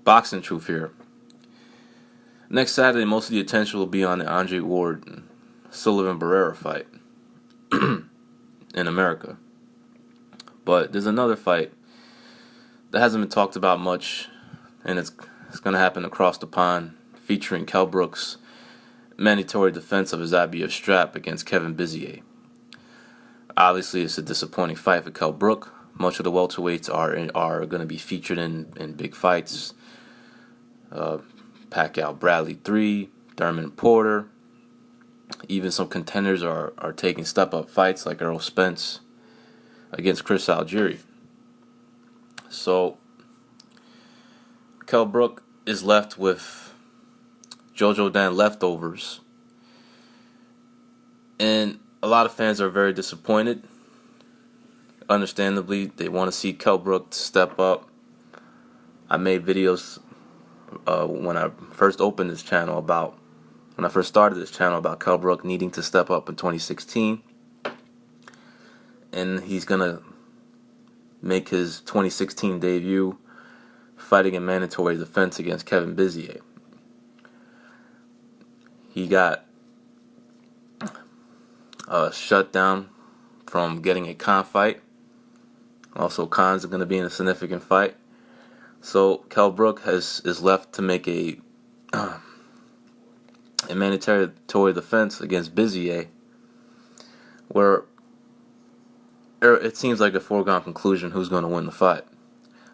boxing truth here. Next Saturday, most of the attention will be on the Andre Ward and Sullivan Barrera fight in America. But there's another fight that hasn't been talked about much, and it's going to happen across the pond, featuring Kell Brook's mandatory defense of his IBF strap against Kevin Bizier. Obviously, it's a disappointing fight for Kell Brook. Much of the welterweights are going to be featured in big fights. Pacquiao Bradley 3, Thurman Porter. Even some contenders are taking step-up fights like Errol Spence against Chris Algieri. So, Kell Brook is left with Jojo Dan leftovers. And a lot of fans are very disappointed. Understandably, they want to see Kell Brook step up. I made videos when I first started this channel about Kell Brook needing to step up in 2016. And he's going to make his 2016 debut fighting in mandatory defense against Kevin Bizier. He got shut down from getting a Khan fight. Also, Khans are going to be in a significant fight. So Kell Brook is left to make a mandatory defense against Bizier, where it seems like a foregone conclusion who's going to win the fight.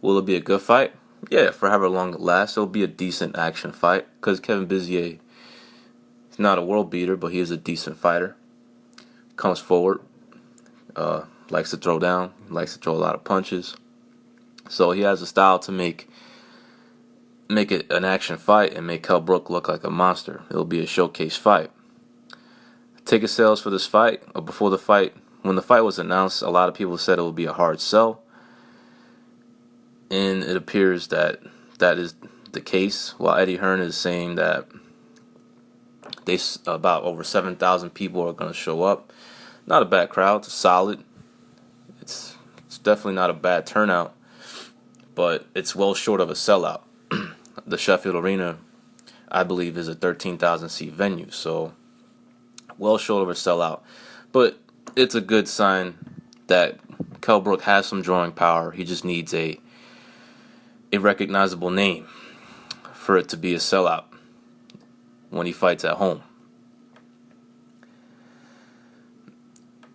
Will it be a good fight? Yeah, for however long it lasts, it'll be a decent action fight, because Kevin Bizier is not a world beater, but he is a decent fighter. Comes forward, likes to throw down, likes to throw a lot of punches. So he has a style to make it an action fight and make Kell Brook look like a monster. It'll be a showcase fight. Ticket sales for this fight, or before the fight, when the fight was announced, a lot of people said it would be a hard sell. And it appears that is the case, while Eddie Hearn is saying that about over 7,000 people are going to show up. Not a bad crowd. It's solid. It's definitely not a bad turnout, but it's well short of a sellout. The Sheffield Arena, I believe, is a 13,000 seat venue, so well short of a sellout. But it's a good sign that Kell Brook has some drawing power. He just needs a recognizable name for it to be a sellout when he fights at home.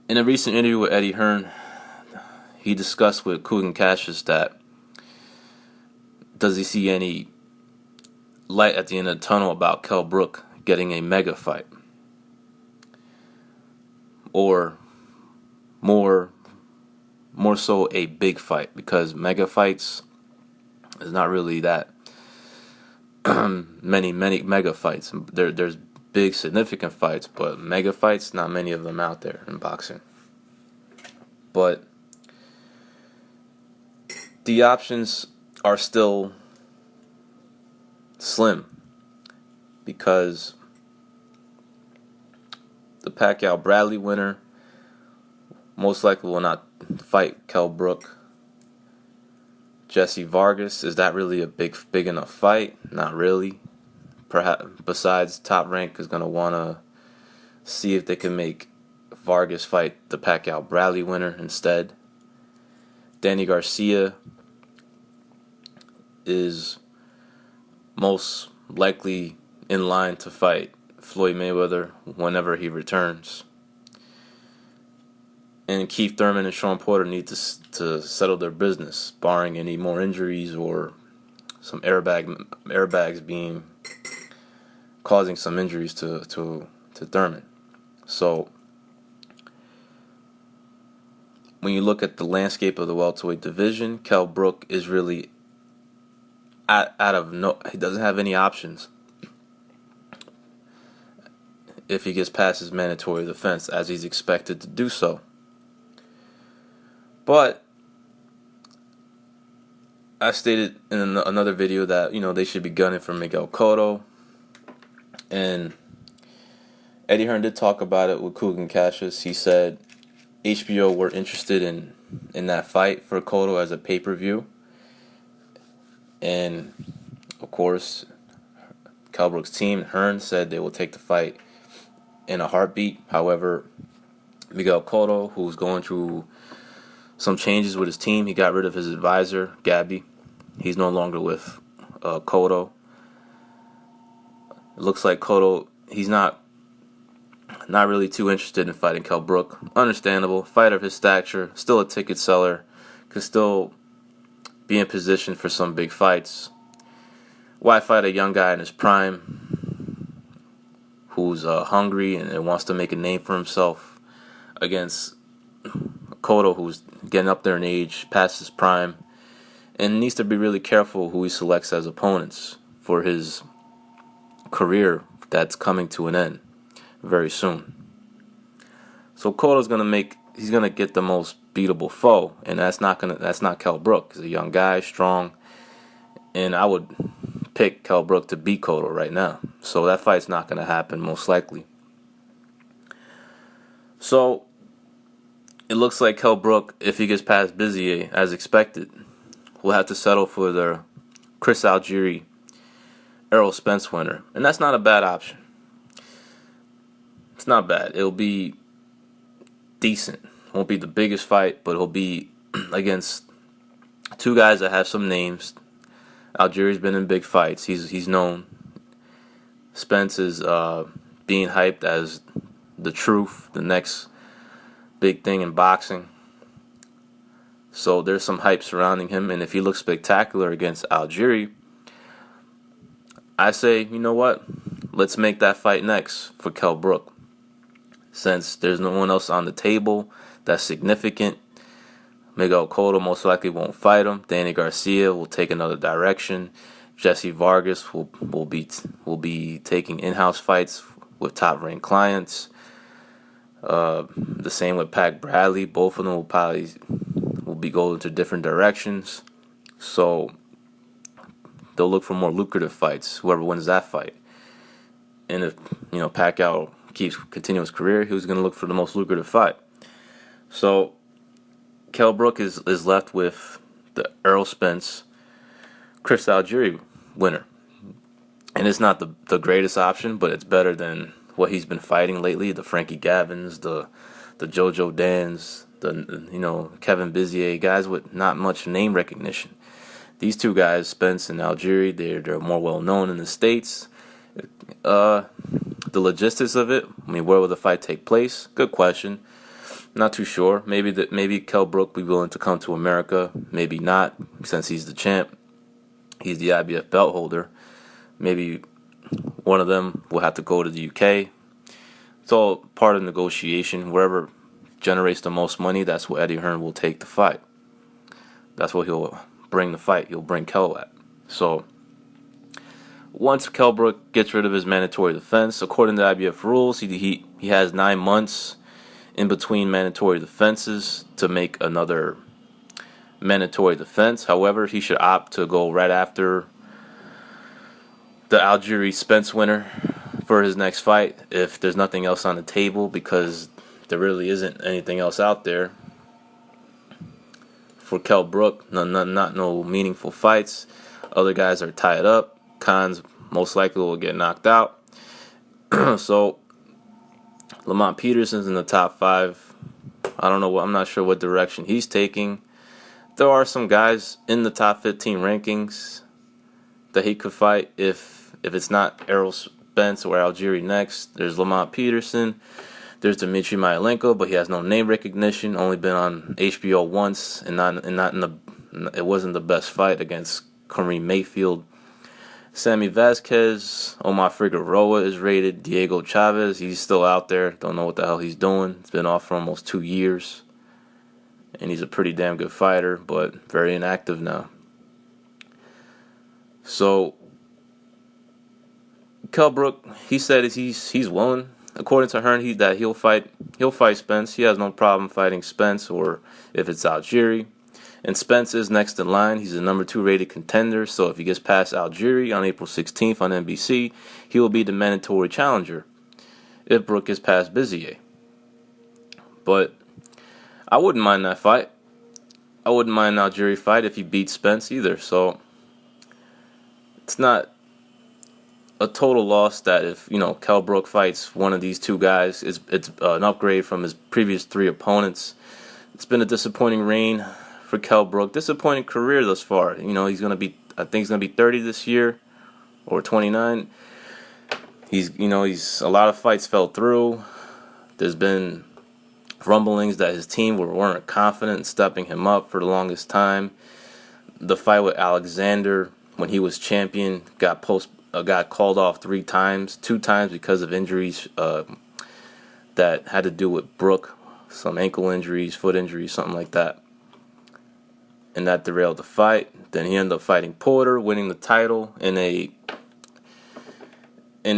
In a recent interview with Eddie Hearn, he discussed with Kugan Cassius that does he see any light at the end of the tunnel about Kell Brook getting a mega fight, or more so a big fight, because mega fights is not really that many mega fights. There's big significant fights, but mega fights, not many of them out there in boxing. But the options are still slim, because the Pacquiao Bradley winner most likely will not fight Kell Brook. Jesse Vargas, is that really a big enough fight? Not really. Perhaps, besides, Top Rank is going to want to see if they can make Vargas fight the Pacquiao Bradley winner instead. Danny Garcia is most likely in line to fight Floyd Mayweather whenever he returns. And Keith Thurman and Sean Porter need to settle their business, barring any more injuries or some airbags being causing some injuries to Thurman. So when you look at the landscape of the welterweight division, Kell Brook is really he doesn't have any options if he gets past his mandatory defense, as he's expected to do so. But I stated in another video that, they should be gunning for Miguel Cotto. And Eddie Hearn did talk about it with Kugan Cassius. He said HBO were interested in that fight for Cotto as a pay-per-view. And Of course, Kell Brook's team, Hearn, said they will take the fight in a heartbeat. However, Miguel Cotto, who's going through some changes with his team, he got rid of his advisor, Gabby. He's no longer with Cotto. It looks like Cotto, he's not really too interested in fighting Kell Brook. Understandable. Fighter of his stature, still a ticket seller, could still be in position for some big fights. Why fight a young guy in his prime who's hungry and wants to make a name for himself against Cotto, who's getting up there in age, past his prime, and needs to be really careful who he selects as opponents for his career that's coming to an end very soon. So Cotto's he's gonna get the most beatable foe, and that's not Kell Brook. He's a young guy, strong, and I would pick Kell Brook to beat Cotto right now. So that fight's not gonna happen most likely. So it looks like Kell Brook, if he gets past Bizier as expected, will have to settle for the Chris Algieri Errol Spence winner, and that's not a bad option. It's not bad. It'll be decent. Won't be the biggest fight, but it'll be against two guys that have some names. Algieri's been in big fights. He's known. Spence is being hyped as the truth, the next big thing in boxing. So there's some hype surrounding him, and if he looks spectacular against Algieri, I say, you know what? Let's make that fight next for Kell Brook. Since there's no one else on the table that's significant, Miguel Cotto most likely won't fight him. Danny Garcia will take another direction. Jesse Vargas will be taking in-house fights with top-ranked clients. The same with Pat Bradley. Both of them will be going to different directions. So they'll look for more lucrative fights, whoever wins that fight. And if, Pacquiao continuing his career, he was going to look for the most lucrative fight. So Kell Brook is left with the Errol Spence, Chris Algieri winner. And it's not the greatest option, but it's better than what he's been fighting lately, the Frankie Gavins, the Jojo Dans, the Kevin Bizier, guys with not much name recognition. These two guys, Spence and Algieri, they're more well known in the States. The logistics of it, where will the fight take place? Good question. Not too sure. Maybe Kell Brook will be willing to come to America. Maybe not, since he's the champ. He's the IBF belt holder. Maybe one of them will have to go to the UK. It's all part of the negotiation. Wherever generates the most money, that's what Eddie Hearn will take the fight. That's what he'll bring the fight. He'll bring Kell at. So once Kell Brook gets rid of his mandatory defense, according to IBF rules, he has 9 months in between mandatory defenses to make another mandatory defense. However, he should opt to go right after the Algieri Spence winner for his next fight if there's nothing else on the table, because there really isn't anything else out there for Kell Brook. No meaningful fights. Other guys are tied up. Khan's most likely will get knocked out. So Lamont Peterson's in the top 5. I'm not sure what direction he's taking. There are some guys in the top 15 rankings that he could fight if it's not Errol Spence or Algieri next. There's Lamont Peterson. There's Dmitry Myelenko, but he has no name recognition. Only been on HBO once, and it wasn't the best fight against Kareem Mayfield. Sammy Vasquez, Omar Figueroa is rated. Diego Chavez, he's still out there. Don't know what the hell he's doing. He's been off for almost 2 years. And he's a pretty damn good fighter, but very inactive now. So Kell Brook, he said he's willing, according to Hearn, he'll fight Spence. He has no problem fighting Spence, or if it's Algieri. And Spence is next in line. He's a number 2 rated contender. So if he gets past Algieri on April 16th on NBC, he will be the mandatory challenger if Brook gets past Bizier. But I wouldn't mind that fight. I wouldn't mind an Algieri fight if he beats Spence either. So it's not a total loss that if Kell Brook fights one of these two guys, it's an upgrade from his previous three opponents. It's been a disappointing reign for Kell Brook, disappointing career thus far. I think he's gonna be 30 this year or 29. He's a lot of fights fell through. There's been rumblings that his team weren't confident in stepping him up for the longest time. The fight with Alexander when he was champion got called off 3 times, 2 times because of injuries that had to do with Brook, some ankle injuries, foot injuries, something like that. And that derailed the fight. Then he ended up fighting Porter, winning the title in a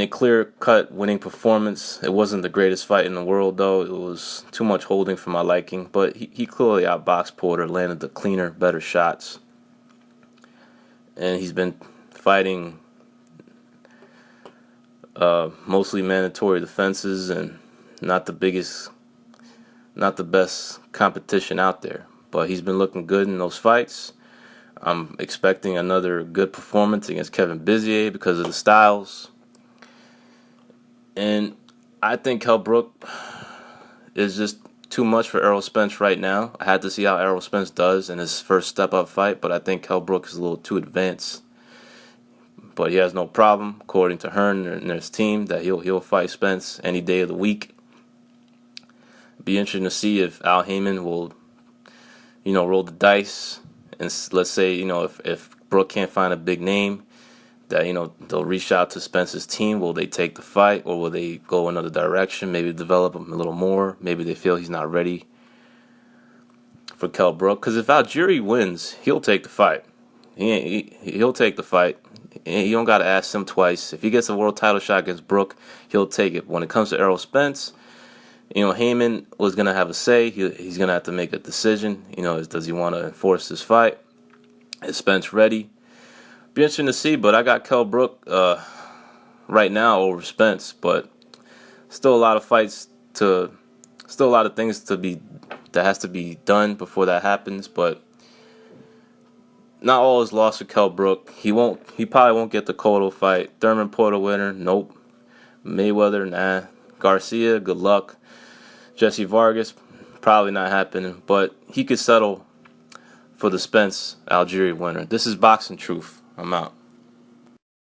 clear-cut winning performance. It wasn't the greatest fight in the world, though. It was too much holding for my liking. But he clearly outboxed Porter, landed the cleaner, better shots. And he's been fighting mostly mandatory defenses and not the best competition out there. But he's been looking good in those fights. I'm expecting another good performance against Kevin Bizier because of the styles. And I think Kell Brook is just too much for Errol Spence right now. I had to see how Errol Spence does in his first step-up fight, but I think Kell Brook is a little too advanced. But he has no problem, according to Hearn and his team, that he'll fight Spence any day of the week. Be interesting to see if Al Heyman will, roll the dice. And let's say, if Brook can't find a big name, that they'll reach out to Spence's team. Will they take the fight, or will they go another direction? Maybe develop him a little more. Maybe they feel he's not ready for Kell Brook. Because if Algieri wins, he'll take the fight. He'll take the fight. You don't got to ask him twice. If he gets a world title shot against Brook, he'll take it. When it comes to Errol Spence, Heyman was going to have a say. He's going to have to make a decision. Does he want to enforce this fight? Is Spence ready? Be interesting to see, but I got Kell Brook right now over Spence, but still a lot of things that has to be done before that happens. But not all is lost for Kell Brook. He probably won't get the Cotto fight. Thurman Porter winner, nope. Mayweather, nah. Garcia, good luck. Jesse Vargas, probably not happening, but he could settle for the Spence Algieri winner. This is Boxing Truth. I'm out.